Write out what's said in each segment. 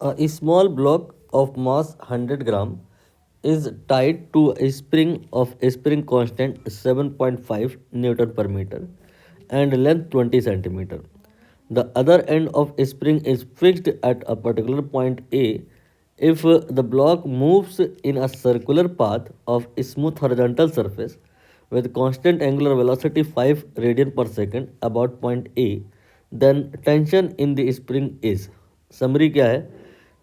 A small block of mass 100 gram is tied to a spring constant 7.5 Newton per meter and length 20 centimeter. The other end of a spring is fixed at a particular point A. If the block moves in a circular path of a smooth horizontal surface with constant angular velocity 5 radian per second about point A, then tension in the spring is. Summary क्या है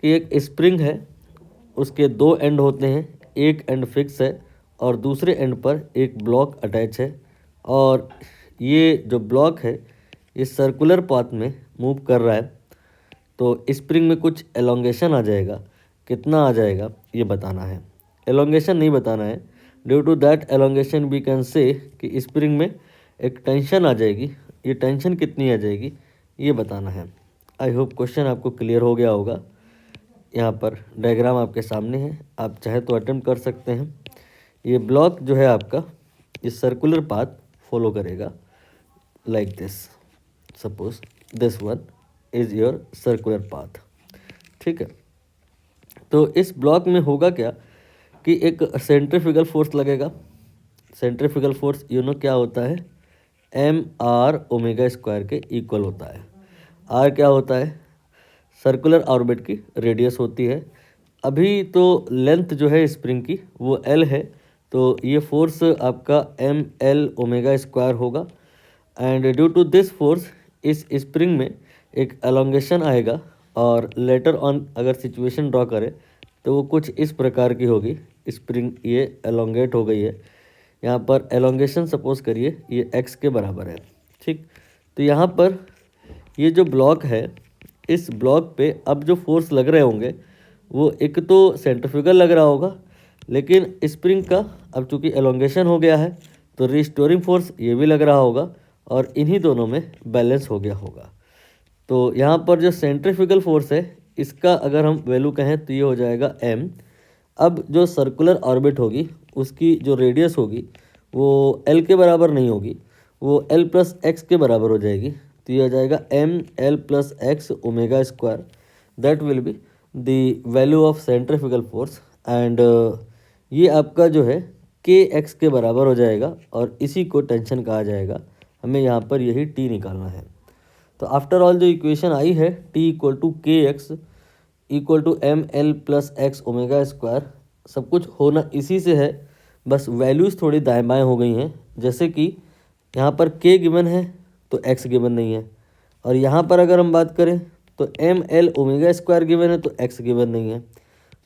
कि एक spring है, उसके दो and होते हैं, एक एंड फिक्स है और दूसरे एंड पर एक ब्लॉक अटैच है और ये जो ब्लॉक है ये सर्कुलर पाथ में मूव कर रहा है। तो स्प्रिंग में कुछ एलोंगेशन आ जाएगा, कितना आ जाएगा ये बताना है, एलोंगेशन नहीं बताना है। Due to that elongation we can say कि स्प्रिंग में एक टेंशन आ जाएगी, ये टेंशन कितनी आ जाएगी ये बताना है। आई होप क्वेश्चन आपको क्लियर हो गया होगा। यहाँ पर डायग्राम आपके सामने है, आप चाहे तो अटेम्प्ट कर सकते हैं। ये ब्लॉक जो है आपका ये सर्कुलर पाथ फॉलो करेगा like this. Suppose this one is your circular path, ठीक है। तो इस ब्लॉक में होगा क्या कि एक सेंट्रीफ्यूगल फोर्स लगेगा। सेंट्रीफ्यूगल फोर्स यू नो क्या होता है, mr⍵² के इक्वल होता है। आर क्या होता है, सर्कुलर ऑर्बिट की रेडियस होती है। अभी तो लेंथ जो है स्प्रिंग की वो एल है, तो ये फोर्स आपका ml⍵² होगा। And due to this force इस स्प्रिंग में एक एलोंगेशन आएगा और लेटर ऑन अगर सिचुएशन ड्रॉ करें तो वो कुछ इस प्रकार की होगी। स्प्रिंग ये एलोंगेट हो गई है, यहाँ पर एलोंगेशन सपोज करिए ये x के बराबर है, ठीक। तो यहाँ पर ये जो ब्लॉक है, इस ब्लॉक पे अब जो फोर्स लग रहे होंगे वो एक तो सेंट्रीफ्यूगल लग रहा होगा, लेकिन स्प्रिंग का अब चूंकि एलोंगेशन हो गया है तो रिस्टोरिंग फोर्स ये भी लग रहा होगा और इन्हीं दोनों में बैलेंस हो गया होगा। तो यहाँ पर जो सेंट्रीफ्यूगल फोर्स है इसका अगर हम वैल्यू कहें तो ये हो जाएगा m। अब जो सर्कुलर ऑर्बिट होगी उसकी जो रेडियस होगी वो l के बराबर नहीं होगी, वो l प्लस एक्स के बराबर हो जाएगी। तो ये हो जाएगा ml plus x⍵²। That will be the value of centrifugal force and ये आपका जो है kx के बराबर हो जाएगा और इसी को टेंशन कहा जाएगा। हमें यहाँ पर यही t निकालना है। तो आफ्टर ऑल जो इक्वेशन आई है T=kx =ml प्लस x⍵², सब कुछ होना इसी से है, बस वैल्यूज़ थोड़ी दाएं बाएं हो गई हैं। जैसे कि यहाँ पर k गिवन है तो x गिवन नहीं है, और यहाँ पर अगर हम बात करें तो ml⍵² गिवन है तो x गिवन नहीं है।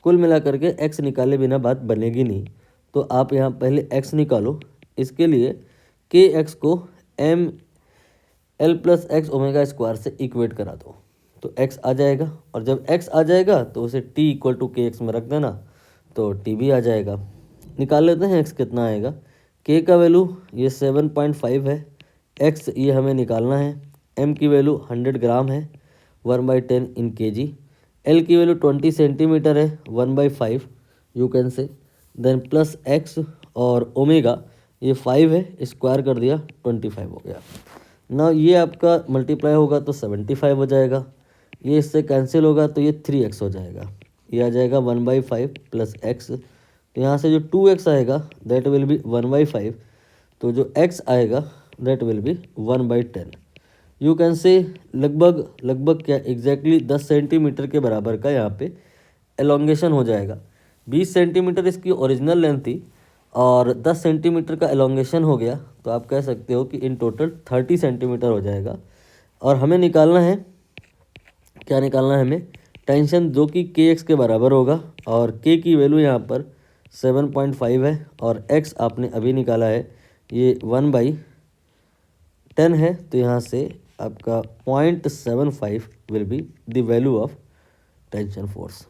कुल मिला करके x निकाले बिना बात बनेगी नहीं, तो आप यहाँ पहले x निकालो। इसके लिए kx को ml प्लस x⍵² से इक्वेट करा दो तो x आ जाएगा, और जब x आ जाएगा तो उसे T=kx में रख देना तो t भी आ जाएगा। निकाल लेते हैं x कितना आएगा। k का वैल्यू ये 7.5 है, x ये हमें निकालना है, m की वैल्यू 100 ग्राम है 1/10 इन kg, l की वैल्यू 20 सेंटीमीटर है 1/5 you can say, then plus x और ओमेगा ये 5 है, स्क्वायर कर दिया 25 हो गया ना। ये आपका मल्टीप्लाई होगा तो 75 हो जाएगा, ये इससे कैंसिल होगा तो ये 3x हो जाएगा, ये आ जाएगा 1/5 प्लस x। तो यहाँ से जो 2x आएगा दैट विल बी 1/5, तो जो x आएगा that will be 1/10। You can से लगभग क्या एग्जैक्टली 10 सेंटीमीटर के बराबर का यहाँ पे एलोंगेशन हो जाएगा। 20 सेंटीमीटर इसकी ओरिजिनल लेंथ थी और 10 सेंटीमीटर का एलोंगेशन हो गया, तो आप कह सकते हो कि इन टोटल 30 सेंटीमीटर हो जाएगा। और हमें निकालना है, क्या निकालना है हमें, टेंशन, जो कि kx के बराबर होगा, और k की वैल्यू यहाँ पर 7.5 है और x आपने अभी निकाला है ये 1/10 है, तो यहाँ से आपका 0.75 will be the value of tension force.